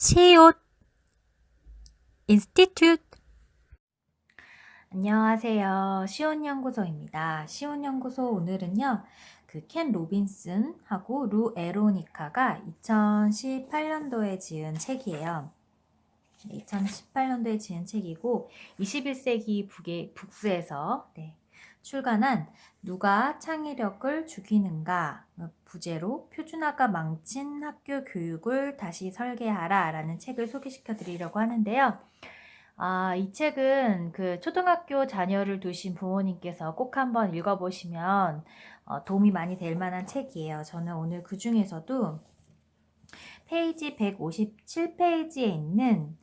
시옷 인스티튜트. 안녕하세요. 시온연구소입니다. 시온연구소 오늘은요, 켄 로빈슨하고 루 에로니카가 2018년도에 지은 책이에요. 2018년도에 지은 책이고 21세기 북스에서 출간한 누가 창의력을 죽이는가 부제로 표준화가 망친 학교 교육을 다시 설계하라 라는 책을 소개시켜 드리려고 하는데요. 이 책은 초등학교 자녀를 두신 부모님께서 꼭 한번 읽어보시면 도움이 많이 될 만한 책이에요. 저는 오늘 그 중에서도 페이지 157페이지에 있는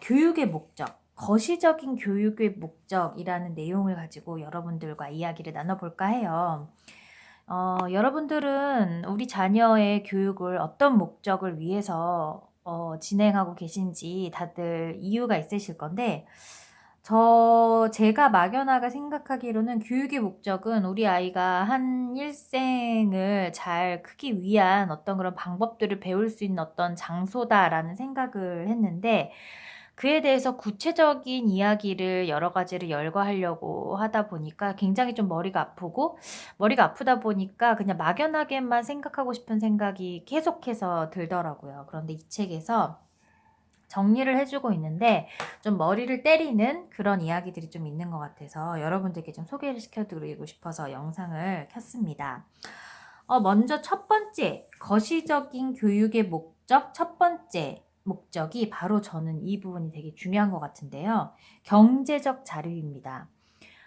교육의 목적, 거시적인 교육의 목적이라는 내용을 가지고 여러분들과 이야기를 나눠볼까 해요. 여러분들은 우리 자녀의 교육을 어떤 목적을 위해서 진행하고 계신지 다들 이유가 있으실 건데, 제가 막연하게 생각하기로는 교육의 목적은 우리 아이가 한 일생을 잘 크기 위한 어떤 그런 방법들을 배울 수 있는 어떤 장소다라는 생각을 했는데, 그에 대해서 구체적인 이야기를 여러 가지를 열거하려고 하다 보니까 굉장히 좀 머리가 아프다 보니까 그냥 막연하게만 생각하고 싶은 생각이 계속해서 들더라고요. 그런데 이 책에서 정리를 해주고 있는데 좀 머리를 때리는 그런 이야기들이 좀 있는 것 같아서 여러분들께 좀 소개를 시켜드리고 싶어서 영상을 켰습니다. 먼저 첫 번째, 거시적인 교육의 목적 첫 번째 목적이 바로 저는 이 부분이 되게 중요한 것 같은데요. 경제적 자립입니다.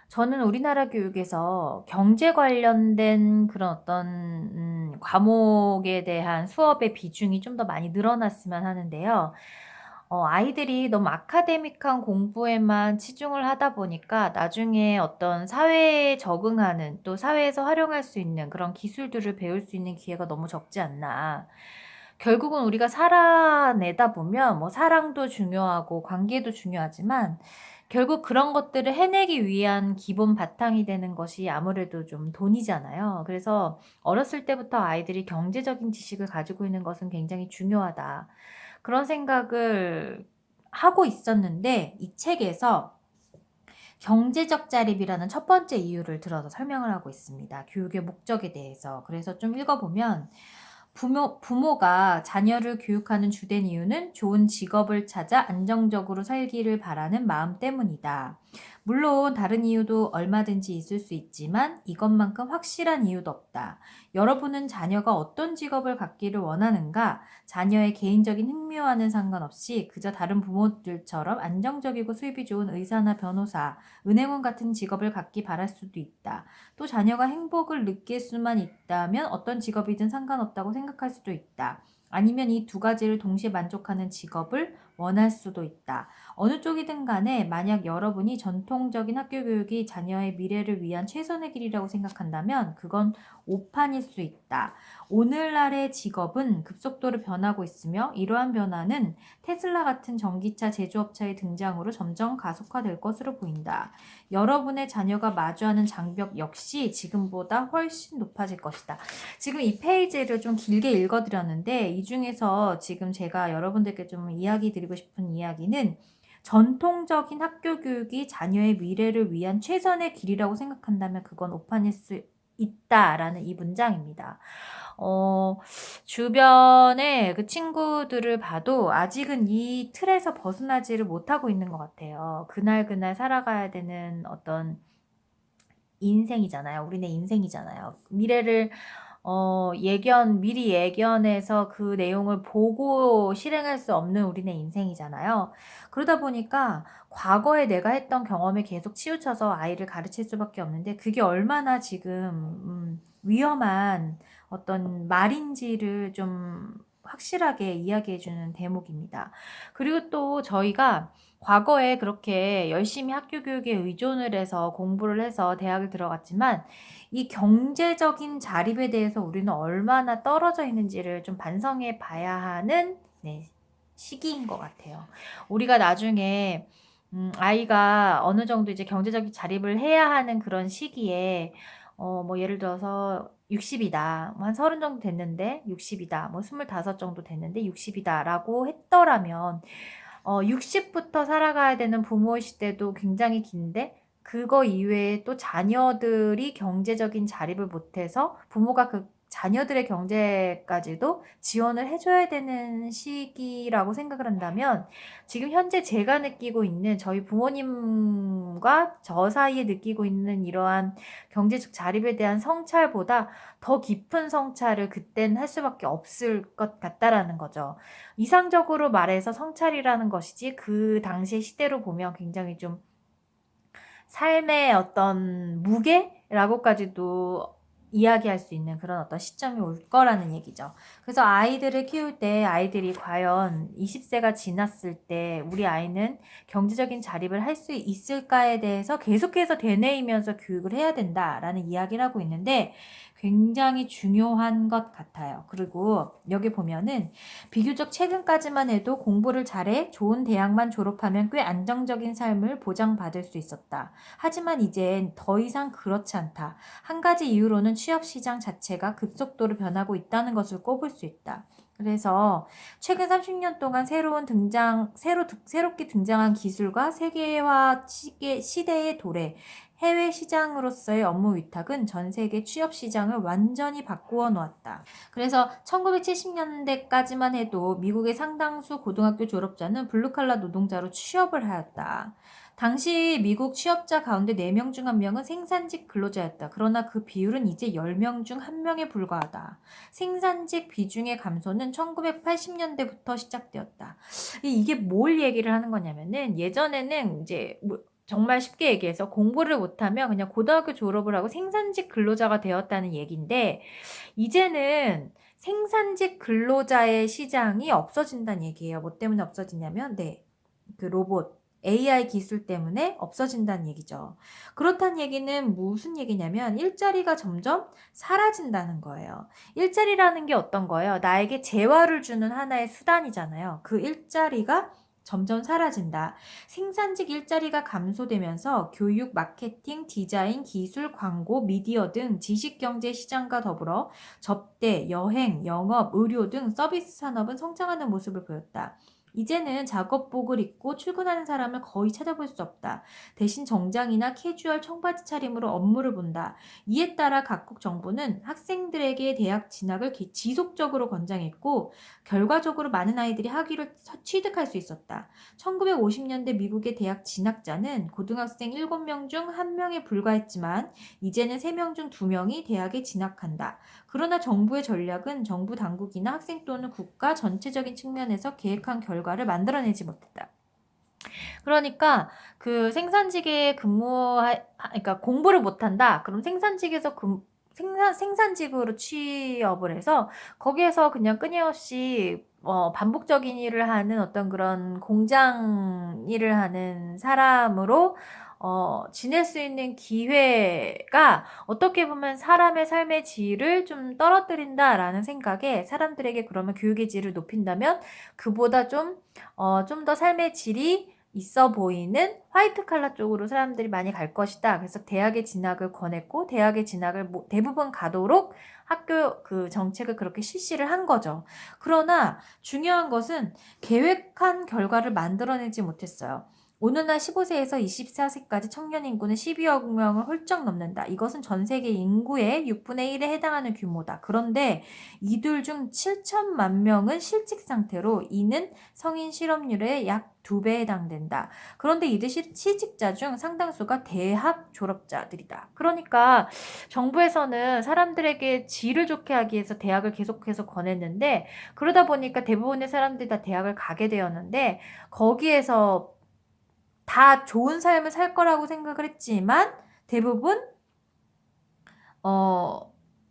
저는 우리나라 교육에서 경제 관련된 그런 어떤 과목에 대한 수업의 비중이 좀 더 많이 늘어났으면 하는데요. 아이들이 너무 아카데믹한 공부에만 치중을 하다 보니까 나중에 어떤 사회에 적응하는 또 사회에서 활용할 수 있는 그런 기술들을 배울 수 있는 기회가 너무 적지 않나. 결국은 우리가 살아내다 보면 뭐 사랑도 중요하고 관계도 중요하지만 결국 그런 것들을 해내기 위한 기본 바탕이 되는 것이 아무래도 좀 돈이잖아요. 그래서 어렸을 때부터 아이들이 경제적인 지식을 가지고 있는 것은 굉장히 중요하다. 그런 생각을 하고 있었는데 이 책에서 경제적 자립이라는 첫 번째 이유를 들어서 설명을 하고 있습니다. 교육의 목적에 대해서. 그래서 좀 읽어보면 부모가 자녀를 교육하는 주된 이유는 좋은 직업을 찾아 안정적으로 살기를 바라는 마음 때문이다. 물론 다른 이유도 얼마든지 있을 수 있지만 이것만큼 확실한 이유도 없다. 여러분은 자녀가 어떤 직업을 갖기를 원하는가? 자녀의 개인적인 흥미와는 상관없이 그저 다른 부모들처럼 안정적이고 수입이 좋은 의사나 변호사, 은행원 같은 직업을 갖기 바랄 수도 있다. 또 자녀가 행복을 느낄 수만 있다면 어떤 직업이든 상관없다고 생각할 수도 있다. 아니면 이 두 가지를 동시에 만족하는 직업을 원할 수도 있다. 어느 쪽이든 간에 만약 여러분이 전통적인 학교 교육이 자녀의 미래를 위한 최선의 길이라고 생각한다면 그건 오판일 수 있다. 오늘날의 직업은 급속도로 변하고 있으며 이러한 변화는 테슬라 같은 전기차 제조업체의 등장으로 점점 가속화될 것으로 보인다. 여러분의 자녀가 마주하는 장벽 역시 지금보다 훨씬 높아질 것이다. 지금 이 페이지를 좀 길게 읽어드렸는데 이 중에서 지금 제가 여러분들께 좀 이야기 드리고 싶은 이야기는 전통적인 학교 교육이 자녀의 미래를 위한 최선의 길이라고 생각한다면 그건 오판일 수 있다라는 이 문장입니다. 주변에 그 친구들을 봐도 아직은 이 틀에서 벗어나지를 못하고 있는 것 같아요. 그날 살아가야 되는 어떤 인생이잖아요. 우리네 인생이잖아요. 미래를 미리 예견해서 그 내용을 보고 실행할 수 없는 우리네 인생이잖아요. 그러다 보니까 과거에 내가 했던 경험에 계속 치우쳐서 아이를 가르칠 수밖에 없는데 그게 얼마나 지금 위험한 어떤 말인지를 좀 확실하게 이야기해주는 대목입니다. 그리고 또 저희가 과거에 그렇게 열심히 학교 교육에 의존을 해서 공부를 해서 대학을 들어갔지만 이 경제적인 자립에 대해서 우리는 얼마나 떨어져 있는지를 좀 반성해 봐야 하는 시기인 것 같아요. 우리가 나중에 아이가 어느 정도 이제 경제적인 자립을 해야 하는 그런 시기에 뭐 예를 들어서 60이다. 한 30 정도 됐는데 60이다. 뭐 25 정도 됐는데 60이다라고 했더라면 60부터 살아가야 되는 부모의 시대도 굉장히 긴데 그거 이외에 또 자녀들이 경제적인 자립을 못해서 부모가 그 자녀들의 경제까지도 지원을 해 줘야 되는 시기라고 생각을 한다면 지금 현재 제가 느끼고 있는 저희 부모님과 저 사이에 느끼고 있는 이러한 경제적 자립에 대한 성찰보다 더 깊은 성찰을 그땐 할 수밖에 없을 것 같다라는 거죠. 이상적으로 말해서 성찰이라는 것이지 그 당시의 시대로 보면 굉장히 좀 삶의 어떤 무게라고까지도 이야기할 수 있는 그런 어떤 시점이 올 거라는 얘기죠. 그래서 아이들을 키울 때 아이들이 과연 20세가 지났을 때 우리 아이는 경제적인 자립을 할 수 있을까에 대해서 계속해서 되뇌이면서 교육을 해야 된다라는 이야기를 하고 있는데 굉장히 중요한 것 같아요. 그리고 여기 보면은 비교적 최근까지만 해도 공부를 잘해 좋은 대학만 졸업하면 꽤 안정적인 삶을 보장받을 수 있었다. 하지만 이젠 더 이상 그렇지 않다. 한 가지 이유로는 취업 시장 자체가 급속도로 변하고 있다는 것을 꼽을 수 있다. 그래서 최근 30년 동안 새롭게 등장한 기술과 세계화 시대의 도래, 해외 시장으로서의 업무 위탁은 전 세계 취업 시장을 완전히 바꾸어 놓았다. 그래서 1970년대까지만 해도 미국의 상당수 고등학교 졸업자는 블루칼라 노동자로 취업을 하였다. 당시 미국 취업자 가운데 4명 중 1명은 생산직 근로자였다. 그러나 그 비율은 이제 10명 중 1명에 불과하다. 생산직 비중의 감소는 1980년대부터 시작되었다. 이게 뭘 얘기를 하는 거냐면은 예전에는 이제 정말 쉽게 얘기해서 공부를 못하면 그냥 고등학교 졸업을 하고 생산직 근로자가 되었다는 얘기인데 이제는 생산직 근로자의 시장이 없어진다는 얘기예요. 뭐 때문에 없어지냐면 그 로봇 AI 기술 때문에 없어진다는 얘기죠. 그렇다는 얘기는 무슨 얘기냐면 일자리가 점점 사라진다는 거예요. 일자리라는 게 어떤 거예요? 나에게 재화를 주는 하나의 수단이잖아요. 그 일자리가 점점 사라진다. 생산직 일자리가 감소되면서 교육, 마케팅, 디자인, 기술, 광고, 미디어 등 지식경제 시장과 더불어 접대, 여행, 영업, 의료 등 서비스 산업은 성장하는 모습을 보였다. 이제는 작업복을 입고 출근하는 사람을 거의 찾아볼 수 없다. 대신 정장이나 캐주얼 청바지 차림으로 업무를 본다. 이에 따라 각국 정부는 학생들에게 대학 진학을 지속적으로 권장했고 결과적으로 많은 아이들이 학위를 취득할 수 있었다. 1950년대 미국의 대학 진학자는 고등학생 7명 중 1명에 불과했지만 이제는 3명 중 2명이 대학에 진학한다. 그러나 정부의 전략은 정부 당국이나 학생 또는 국가 전체적인 측면에서 계획한 결과를 만들어내지 못했다. 그러니까 그 생산직에 그러니까 공부를 못한다. 그럼 생산직으로 취업을 해서 거기에서 그냥 끊임없이 반복적인 일을 하는 어떤 그런 공장 일을 하는 사람으로 지낼 수 있는 기회가 어떻게 보면 사람의 삶의 질을 좀 떨어뜨린다라는 생각에 사람들에게 그러면 교육의 질을 높인다면 그보다 좀 더 삶의 질이 있어 보이는 화이트 칼라 쪽으로 사람들이 많이 갈 것이다. 그래서 대학에 진학을 권했고 대학에 진학을 대부분 가도록 학교 그 정책을 그렇게 실시를 한 거죠. 그러나 중요한 것은 계획한 결과를 만들어내지 못했어요. 오늘날 15세에서 24세까지 청년 인구는 12억 명을 훌쩍 넘는다. 이것은 전 세계 인구의 6분의 1에 해당하는 규모다. 그런데 이들 중 7천만 명은 실직 상태로 이는 성인 실업률의 약 2배에 해당된다. 그런데 이들 실직자 중 상당수가 대학 졸업자들이다. 그러니까 정부에서는 사람들에게 질을 좋게 하기 위해서 대학을 계속해서 권했는데 그러다 보니까 대부분의 사람들이 다 대학을 가게 되었는데 거기에서 다 좋은 삶을 살 거라고 생각을 했지만 대부분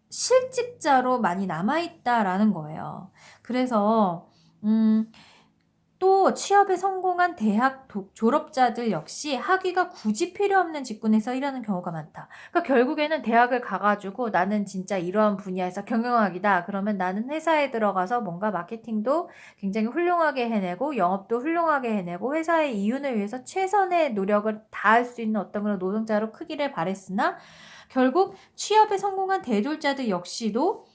실직자로 많이 남아있다라는 거예요. 그래서 또 취업에 성공한 대학 졸업자들 역시 학위가 굳이 필요 없는 직군에서 일하는 경우가 많다. 그러니까 결국에는 대학을 가가지고 나는 진짜 이러한 분야에서 경영학이다. 그러면 나는 회사에 들어가서 뭔가 마케팅도 굉장히 훌륭하게 해내고 영업도 훌륭하게 해내고 회사의 이윤을 위해서 최선의 노력을 다할 수 있는 어떤 그런 노동자로 크기를 바랬으나 결국 취업에 성공한 대졸자들 역시도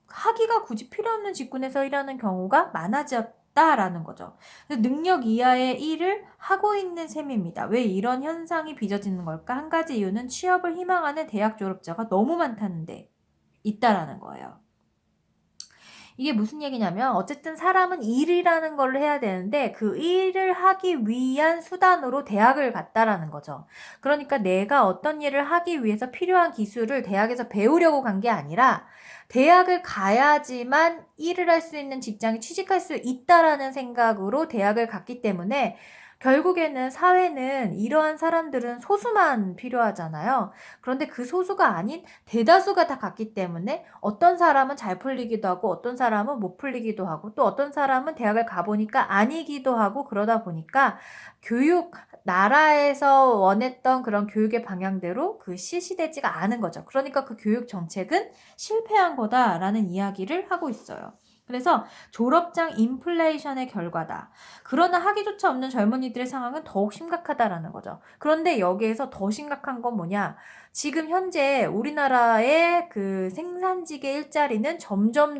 학위가 굳이 필요 없는 직군에서 일하는 경우가 많아졌다라는 거죠. 능력 이하의 일을 하고 있는 셈입니다. 왜 이런 현상이 빚어지는 걸까? 한 가지 이유는 취업을 희망하는 대학 졸업자가 너무 많다는데 있다라는 거예요. 이게 무슨 얘기냐면 어쨌든 사람은 일이라는 걸 해야 되는데 그 일을 하기 위한 수단으로 대학을 갔다라는 거죠. 그러니까 내가 어떤 일을 하기 위해서 필요한 기술을 대학에서 배우려고 간 게 아니라 대학을 가야지만 일을 할 수 있는 직장에 취직할 수 있다라는 생각으로 대학을 갔기 때문에 결국에는 사회는 이러한 사람들은 소수만 필요하잖아요. 그런데 그 소수가 아닌 대다수가 다 갔기 때문에 어떤 사람은 잘 풀리기도 하고 어떤 사람은 못 풀리기도 하고 또 어떤 사람은 대학을 가보니까 아니기도 하고 그러다 보니까 교육, 나라에서 원했던 그런 교육의 방향대로 그 실시되지가 않은 거죠. 그러니까 그 교육 정책은 실패한 거다라는 이야기를 하고 있어요. 그래서 졸업장 인플레이션의 결과다. 그러나 하기조차 없는 젊은이들의 상황은 더욱 심각하다라는 거죠. 그런데 여기에서 더 심각한 건 뭐냐? 지금 현재 우리나라의 그 생산직의 일자리는 점점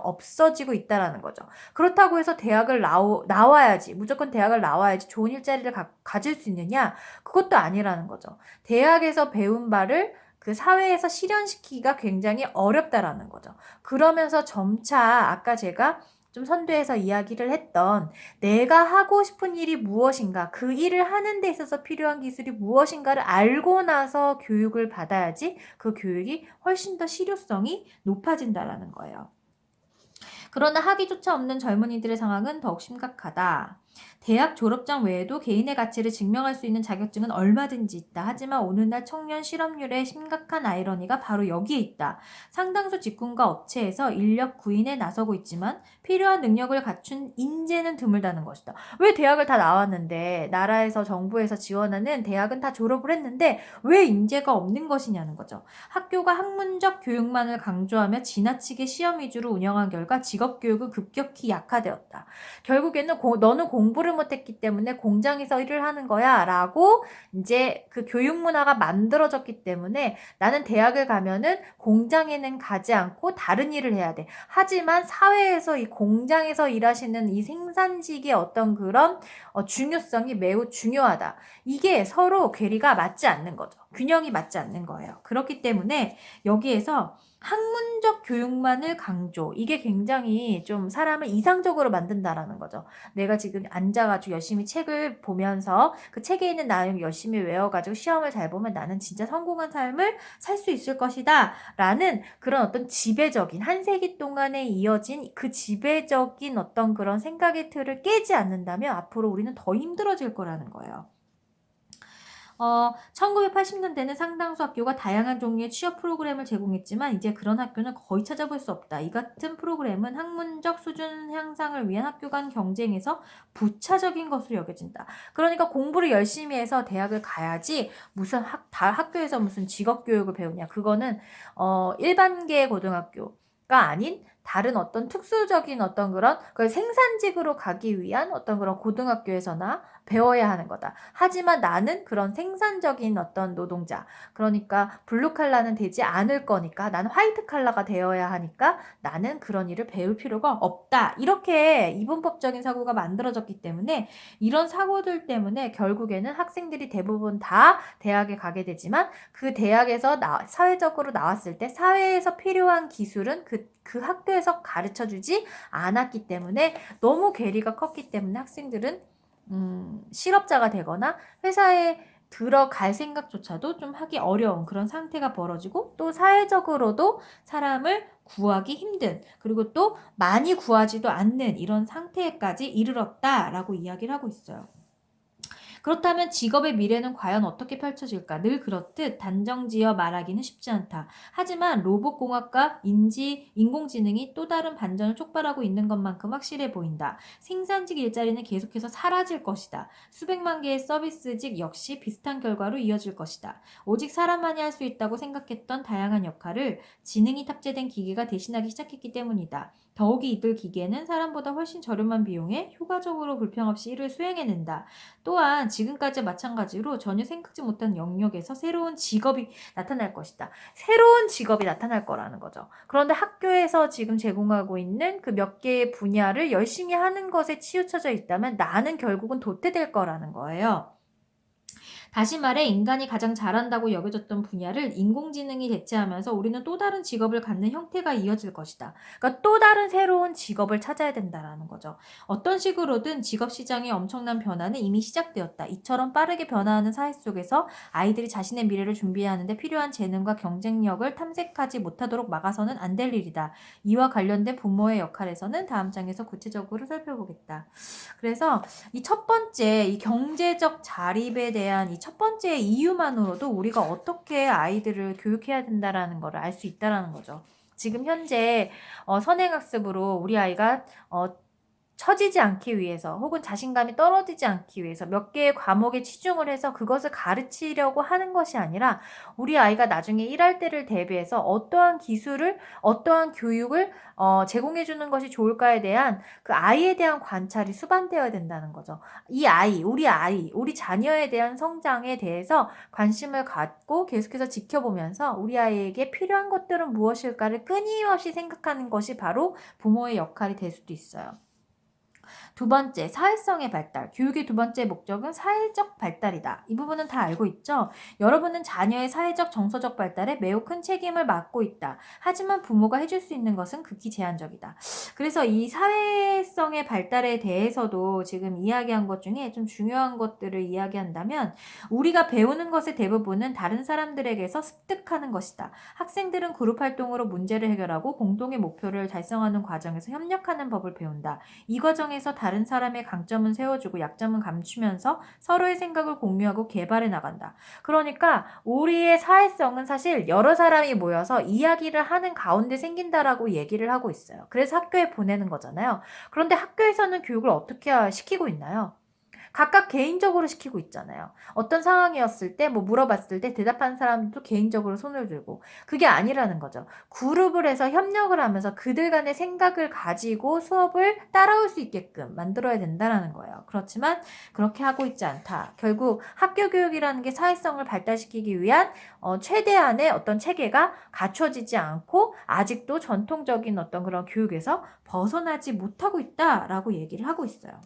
없어지고 있다라는 거죠. 그렇다고 해서 대학을 나와야지, 무조건 대학을 나와야지 좋은 일자리를 가질 수 있느냐? 그것도 아니라는 거죠. 대학에서 배운 바를 그 사회에서 실현시키기가 굉장히 어렵다라는 거죠. 그러면서 점차 아까 제가 좀 선두에서 이야기를 했던 내가 하고 싶은 일이 무엇인가, 그 일을 하는 데 있어서 필요한 기술이 무엇인가를 알고 나서 교육을 받아야지 그 교육이 훨씬 더 실효성이 높아진다라는 거예요. 그러나 학위조차 없는 젊은이들의 상황은 더욱 심각하다. 대학 졸업장 외에도 개인의 가치를 증명할 수 있는 자격증은 얼마든지 있다. 하지만 오늘날 청년 실업률의 심각한 아이러니가 바로 여기에 있다. 상당수 직군과 업체에서 인력 구인에 나서고 있지만 필요한 능력을 갖춘 인재는 드물다는 것이다. 왜 대학을 다 나왔는데 나라에서 정부에서 지원하는 대학은 다 졸업을 했는데 왜 인재가 없는 것이냐는 거죠. 학교가 학문적 교육만을 강조하며 지나치게 시험 위주로 운영한 결과 직업교육은 급격히 약화되었다. 결국에는 너는 공부를 못했기 때문에 공장에서 일을 하는 거야 라고 이제 그 교육 문화가 만들어졌기 때문에 나는 대학을 가면은 공장에는 가지 않고 다른 일을 해야 돼. 하지만 사회에서 이 공장에서 일하시는 이 생산직의 어떤 그런 중요성이 매우 중요하다. 이게 서로 괴리가 맞지 않는 거죠. 균형이 맞지 않는 거예요. 그렇기 때문에 여기에서 학문적 교육만을 강조. 이게 굉장히 좀 사람을 이상적으로 만든다라는 거죠. 내가 지금 앉아가지고 열심히 책을 보면서 그 책에 있는 내용 열심히 외워가지고 시험을 잘 보면 나는 진짜 성공한 삶을 살 수 있을 것이다. 라는 그런 어떤 지배적인 한 세기 동안에 이어진 그 지배적인 어떤 그런 생각의 틀을 깨지 않는다면 앞으로 우리는 더 힘들어질 거라는 거예요. 1980년대는 상당수 학교가 다양한 종류의 취업 프로그램을 제공했지만 이제 그런 학교는 거의 찾아볼 수 없다. 이 같은 프로그램은 학문적 수준 향상을 위한 학교 간 경쟁에서 부차적인 것으로 여겨진다. 그러니까 공부를 열심히 해서 대학을 가야지 무슨 학교에서 무슨 직업교육을 배우냐. 그거는 일반계 고등학교가 아닌 다른 어떤 특수적인 어떤 그런 생산직으로 가기 위한 어떤 그런 고등학교에서나 배워야 하는 거다. 하지만 나는 그런 생산적인 어떤 노동자, 그러니까 블루칼라는 되지 않을 거니까 나는 화이트칼라가 되어야 하니까 나는 그런 일을 배울 필요가 없다. 이렇게 이분법적인 사고가 만들어졌기 때문에 이런 사고들 때문에 결국에는 학생들이 대부분 다 대학에 가게 되지만 그 대학에서 사회적으로 나왔을 때 사회에서 필요한 기술은 그 학교에서 가르쳐주지 않았기 때문에 너무 괴리가 컸기 때문에 학생들은 실업자가 되거나 회사에 들어갈 생각조차도 좀 하기 어려운 그런 상태가 벌어지고 또 사회적으로도 사람을 구하기 힘든 그리고 또 많이 구하지도 않는 이런 상태까지 이르렀다라고 이야기를 하고 있어요. 그렇다면 직업의 미래는 과연 어떻게 펼쳐질까? 늘 그렇듯 단정지어 말하기는 쉽지 않다. 하지만 로봇공학과, 인공지능이 또 다른 반전을 촉발하고 있는 것만큼 확실해 보인다. 생산직 일자리는 계속해서 사라질 것이다. 수백만 개의 서비스직 역시 비슷한 결과로 이어질 것이다. 오직 사람만이 할 수 있다고 생각했던 다양한 역할을 지능이 탑재된 기계가 대신하기 시작했기 때문이다. 더욱이 이들 기계는 사람보다 훨씬 저렴한 비용에 효과적으로 불평 없이 일을 수행해낸다. 또한 지금까지 마찬가지로 전혀 생각지 못한 영역에서 새로운 직업이 나타날 것이다. 새로운 직업이 나타날 거라는 거죠. 그런데 학교에서 지금 제공하고 있는 그 몇 개의 분야를 열심히 하는 것에 치우쳐져 있다면 나는 결국은 도태될 거라는 거예요. 다시 말해 인간이 가장 잘한다고 여겨졌던 분야를 인공지능이 대체하면서 우리는 또 다른 직업을 갖는 형태가 이어질 것이다. 그러니까 또 다른 새로운 직업을 찾아야 된다라는 거죠. 어떤 식으로든 직업 시장의 엄청난 변화는 이미 시작되었다. 이처럼 빠르게 변화하는 사회 속에서 아이들이 자신의 미래를 준비하는데 필요한 재능과 경쟁력을 탐색하지 못하도록 막아서는 안 될 일이다. 이와 관련된 부모의 역할에서는 다음 장에서 구체적으로 살펴보겠다. 그래서 이 첫 번째, 이 경제적 자립에 대한 이 첫 번째 이유만으로도 우리가 어떻게 아이들을 교육해야 된다라는 거를 알 수 있다라는 거죠. 지금 현재 선행학습으로 우리 아이가 처지지 않기 위해서 혹은 자신감이 떨어지지 않기 위해서 몇 개의 과목에 치중을 해서 그것을 가르치려고 하는 것이 아니라 우리 아이가 나중에 일할 때를 대비해서 어떠한 기술을 어떠한 교육을 제공해 주는 것이 좋을까에 대한 그 아이에 대한 관찰이 수반되어야 된다는 거죠. 이 아이, 우리 자녀에 대한 성장에 대해서 관심을 갖고 계속해서 지켜보면서 우리 아이에게 필요한 것들은 무엇일까를 끊임없이 생각하는 것이 바로 부모의 역할이 될 수도 있어요. 두 번째, 사회성의 발달. 교육의 두 번째 목적은 사회적 발달이다. 이 부분은 다 알고 있죠? 여러분은 자녀의 사회적, 정서적 발달에 매우 큰 책임을 맡고 있다. 하지만 부모가 해줄 수 있는 것은 극히 제한적이다. 그래서 이 사회성의 발달에 대해서도 지금 이야기한 것 중에 좀 중요한 것들을 이야기한다면 우리가 배우는 것의 대부분은 다른 사람들에게서 습득하는 것이다. 학생들은 그룹 활동으로 문제를 해결하고 공동의 목표를 달성하는 과정에서 협력하는 법을 배운다. 이 과정에서 다른 사람의 강점은 세워주고 약점은 감추면서 서로의 생각을 공유하고 개발해 나간다. 그러니까 우리의 사회성은 사실 여러 사람이 모여서 이야기를 하는 가운데 생긴다라고 얘기를 하고 있어요. 그래서 학교에 보내는 거잖아요. 그런데 학교에서는 교육을 어떻게 시키고 있나요? 각각 개인적으로 시키고 있잖아요. 어떤 상황이었을 때 뭐 물어봤을 때 대답하는 사람도 개인적으로 손을 들고 그게 아니라는 거죠. 그룹을 해서 협력을 하면서 그들 간의 생각을 가지고 수업을 따라올 수 있게끔 만들어야 된다는 거예요. 그렇지만 그렇게 하고 있지 않다. 결국 학교 교육이라는 게 사회성을 발달시키기 위한 최대한의 어떤 체계가 갖춰지지 않고 아직도 전통적인 어떤 그런 교육에서 벗어나지 못하고 있다라고 얘기를 하고 있어요.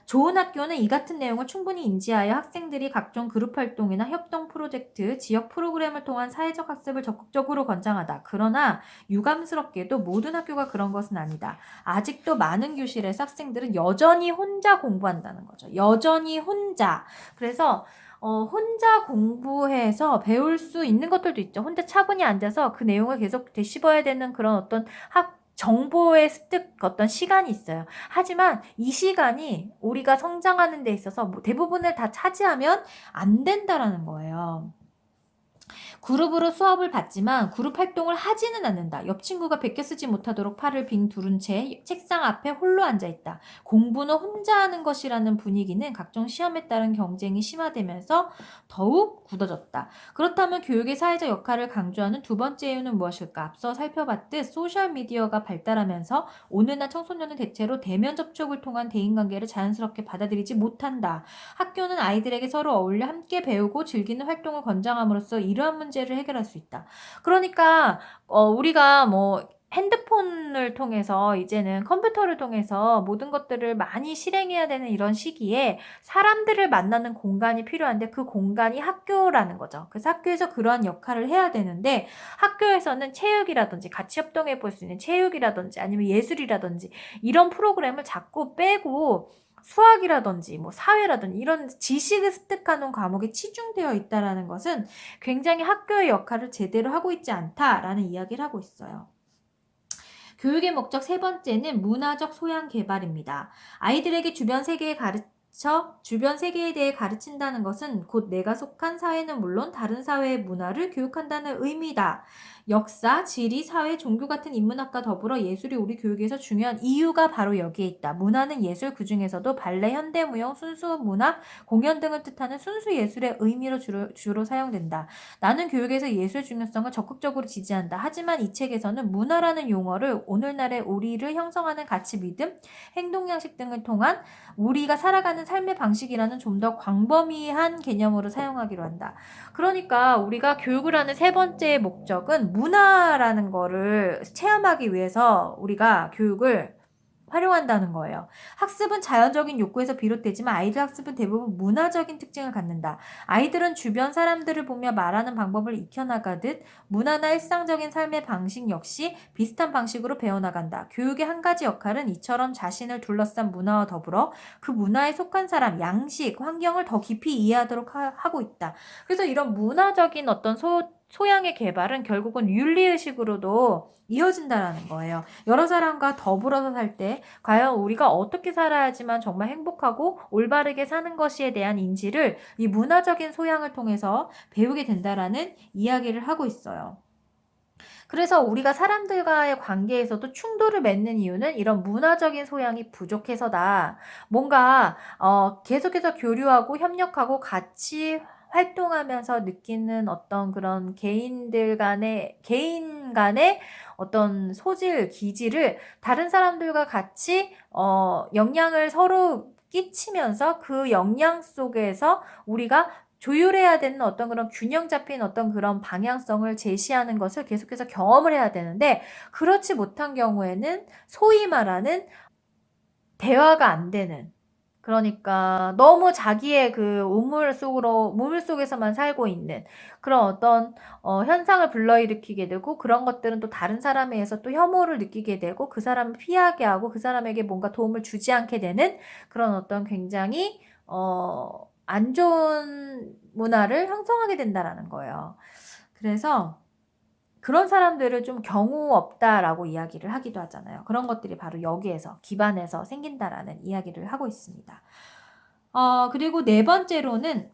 좋은 학교는 이 같은 내용을 충분히 인지하여 학생들이 각종 그룹 활동이나 협동 프로젝트, 지역 프로그램을 통한 사회적 학습을 적극적으로 권장하다. 그러나 유감스럽게도 모든 학교가 그런 것은 아니다. 아직도 많은 교실에서 학생들은 여전히 혼자 공부한다는 거죠. 여전히 혼자. 그래서 혼자 공부해서 배울 수 있는 것들도 있죠. 혼자 차분히 앉아서 그 내용을 계속 되씹어야 되는 그런 어떤 정보의 습득 어떤 시간이 있어요. 하지만 이 시간이 우리가 성장하는 데 있어서 대부분을 다 차지하면 안 된다라는 거예요. 그룹으로 수업을 받지만 그룹 활동을 하지는 않는다. 옆 친구가 베껴 쓰지 못하도록 팔을 빙 두른 채 책상 앞에 홀로 앉아있다. 공부는 혼자 하는 것이라는 분위기는 각종 시험에 따른 경쟁이 심화되면서 더욱 굳어졌다. 그렇다면 교육의 사회적 역할을 강조하는 두 번째 이유는 무엇일까? 앞서 살펴봤듯 소셜미디어가 발달하면서 오늘날 청소년은 대체로 대면 접촉을 통한 대인관계를 자연스럽게 받아들이지 못한다. 학교는 아이들에게 서로 어울려 함께 배우고 즐기는 활동을 권장함으로써 이러한 문제를 해결할 수 있다. 그러니까 우리가 뭐 핸드폰을 통해서 이제는 컴퓨터를 통해서 모든 것들을 많이 실행해야 되는 이런 시기에 사람들을 만나는 공간이 필요한데 그 공간이 학교라는 거죠. 그래서 학교에서 그러한 역할을 해야 되는데 학교에서는 체육이라든지 같이 협동해 볼 수 있는 체육이라든지 아니면 예술이라든지 이런 프로그램을 자꾸 빼고 수학이라든지 뭐 사회라든지 이런 지식을 습득하는 과목에 치중되어 있다는 것은 굉장히 학교의 역할을 제대로 하고 있지 않다라는 이야기를 하고 있어요. 교육의 목적 세 번째는 문화적 소양 개발입니다. 아이들에게 주변 세계의 주변 세계에 대해 가르친다는 것은 곧 내가 속한 사회는 물론 다른 사회의 문화를 교육한다는 의미다. 역사, 지리, 사회, 종교 같은 인문학과 더불어 예술이 우리 교육에서 중요한 이유가 바로 여기에 있다. 문화는 예술, 그 중에서도 발레, 현대무용, 순수문화, 공연 등을 뜻하는 순수 예술의 의미로 주로 사용된다. 나는 교육에서 예술의 중요성을 적극적으로 지지한다. 하지만 이 책에서는 문화라는 용어를 오늘날의 우리를 형성하는 가치, 믿음, 행동 양식 등을 통한 우리가 살아가는 삶의 방식이라는 좀 더 광범위한 개념으로 사용하기로 한다. 그러니까 우리가 교육을 하는 세 번째 목적은 문화라는 거를 체험하기 위해서 우리가 교육을 활용한다는 거예요. 학습은 자연적인 욕구에서 비롯되지만 아이들 학습은 대부분 문화적인 특징을 갖는다. 아이들은 주변 사람들을 보며 말하는 방법을 익혀나가듯 문화나 일상적인 삶의 방식 역시 비슷한 방식으로 배워나간다. 교육의 한 가지 역할은 이처럼 자신을 둘러싼 문화와 더불어 그 문화에 속한 사람, 양식, 환경을 더 깊이 이해하도록 하고 있다. 그래서 이런 문화적인 어떤 소양의 개발은 결국은 윤리의식으로도 이어진다라는 거예요. 여러 사람과 더불어서 살 때 과연 우리가 어떻게 살아야지만 정말 행복하고 올바르게 사는 것에 대한 인지를 이 문화적인 소양을 통해서 배우게 된다라는 이야기를 하고 있어요. 그래서 우리가 사람들과의 관계에서도 충돌을 맺는 이유는 이런 문화적인 소양이 부족해서다. 뭔가 계속해서 교류하고 협력하고 같이 활동하면서 느끼는 어떤 그런 개인 간의 어떤 소질, 기질을 다른 사람들과 같이 영향을 서로 끼치면서 그 영향 속에서 우리가 조율해야 되는 어떤 그런 균형 잡힌 어떤 그런 방향성을 제시하는 것을 계속해서 경험을 해야 되는데, 그렇지 못한 경우에는 소위 말하는 대화가 안 되는, 그러니까 너무 자기의 그 우물 속에서만 살고 있는 그런 어떤 현상을 불러일으키게 되고, 그런 것들은 또 다른 사람에 의해서 또 혐오를 느끼게 되고 그 사람을 피하게 하고 그 사람에게 뭔가 도움을 주지 않게 되는 그런 어떤 굉장히 안 좋은 문화를 형성하게 된다라는 거예요. 그래서 그런 사람들을 좀 경우 없다라고 이야기를 하기도 하잖아요. 그런 것들이 바로 여기에서 기반에서 생긴다라는 이야기를 하고 있습니다. 그리고 네 번째로는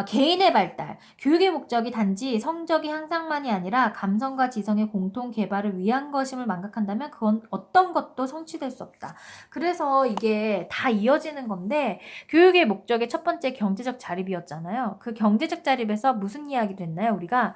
개인의 발달. 교육의 목적이 단지 성적의 향상만이 아니라 감성과 지성의 공통 개발을 위한 것임을 망각한다면 그건 어떤 것도 성취될 수 없다. 그래서 이게 다 이어지는 건데, 교육의 목적의 첫 번째 경제적 자립이었잖아요. 그 경제적 자립에서 무슨 이야기를 했나요? 우리가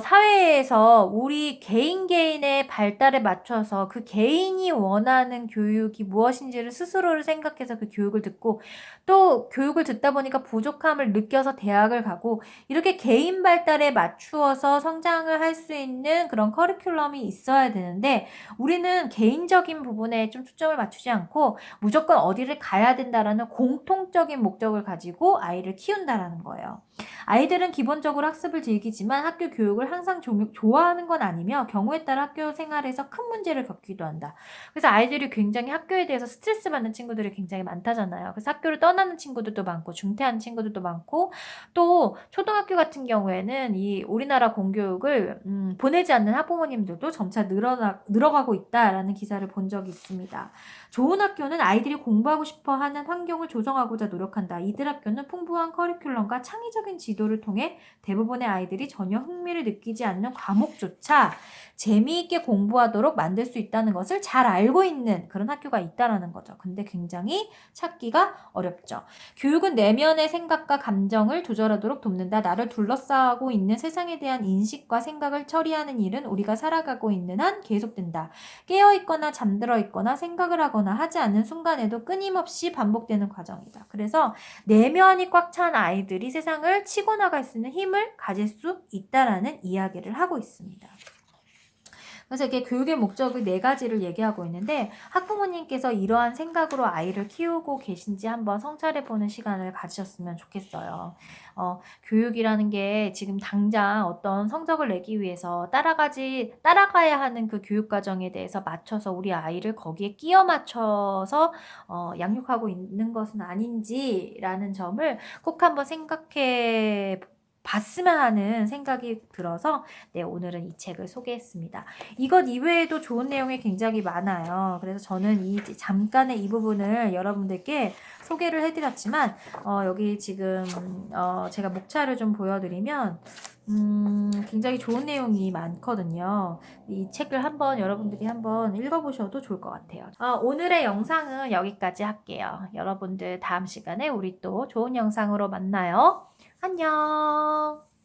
사회에서 우리 개인의 발달에 맞춰서 그 개인이 원하는 교육이 무엇인지를 스스로를 생각해서 그 교육을 듣고, 또 교육을 듣다 보니까 부족함을 느껴서 대학을 가고, 이렇게 개인 발달에 맞추어서 성장을 할 수 있는 그런 커리큘럼이 있어야 되는데, 우리는 개인적인 부분에 좀 초점을 맞추지 않고 무조건 어디를 가야 된다라는 공통적인 목적을 가지고 아이를 키운다라는 거예요. 아이들은 기본적으로 학습을 즐기지만 학교 교육을 항상 좋아하는 건 아니며 경우에 따라 학교 생활에서 큰 문제를 겪기도 한다. 그래서 아이들이 굉장히 학교에 대해서 스트레스 받는 친구들이 굉장히 많다잖아요. 그래서 학교를 떠나는 친구들도 많고 중퇴하는 친구들도 많고, 또 초등학교 같은 경우에는 이 우리나라 공교육을 보내지 않는 학부모님들도 점차 늘어가고 있다라는 기사를 본 적이 있습니다. 좋은 학교는 아이들이 공부하고 싶어하는 환경을 조성하고자 노력한다. 이들 학교는 풍부한 커리큘럼과 창의적인 지도를 통해 대부분의 아이들이 전혀 흥미를 느끼지 않는 과목조차 재미있게 공부하도록 만들 수 있다는 것을 잘 알고 있는 그런 학교가 있다라는 거죠. 근데 굉장히 찾기가 어렵죠. 교육은 내면의 생각과 감정을 조절하도록 돕는다. 나를 둘러싸고 있는 세상에 대한 인식과 생각을 처리하는 일은 우리가 살아가고 있는 한 계속된다. 깨어있거나 잠들어 있거나 생각을 하거나 하지 않는 순간에도 끊임없이 반복되는 과정이다. 그래서 내면이 꽉 찬 아이들이 세상을 치고 나갈 수 있는 힘을 가질 수 있다라는 이야기를 하고 있습니다. 그래서 이렇게 교육의 목적을 네 가지를 얘기하고 있는데, 학부모님께서 이러한 생각으로 아이를 키우고 계신지 한번 성찰해보는 시간을 가지셨으면 좋겠어요. 교육이라는 게 지금 당장 어떤 성적을 내기 위해서 따라가야 하는 그 교육 과정에 대해서 맞춰서 우리 아이를 거기에 끼워 맞춰서 양육하고 있는 것은 아닌지라는 점을 꼭 한번 생각해 봤으면 하는 생각이 들어서 네, 오늘은 이 책을 소개했습니다. 이것 이외에도 좋은 내용이 굉장히 많아요. 그래서 저는 이 잠깐의 이 부분을 여러분들께 소개를 해드렸지만 여기 지금 제가 목차를 좀 보여드리면 굉장히 좋은 내용이 많거든요. 이 책을 한번 여러분들이 한번 읽어보셔도 좋을 것 같아요. 오늘의 영상은 여기까지 할게요. 여러분들 다음 시간에 우리 또 좋은 영상으로 만나요. 안녕.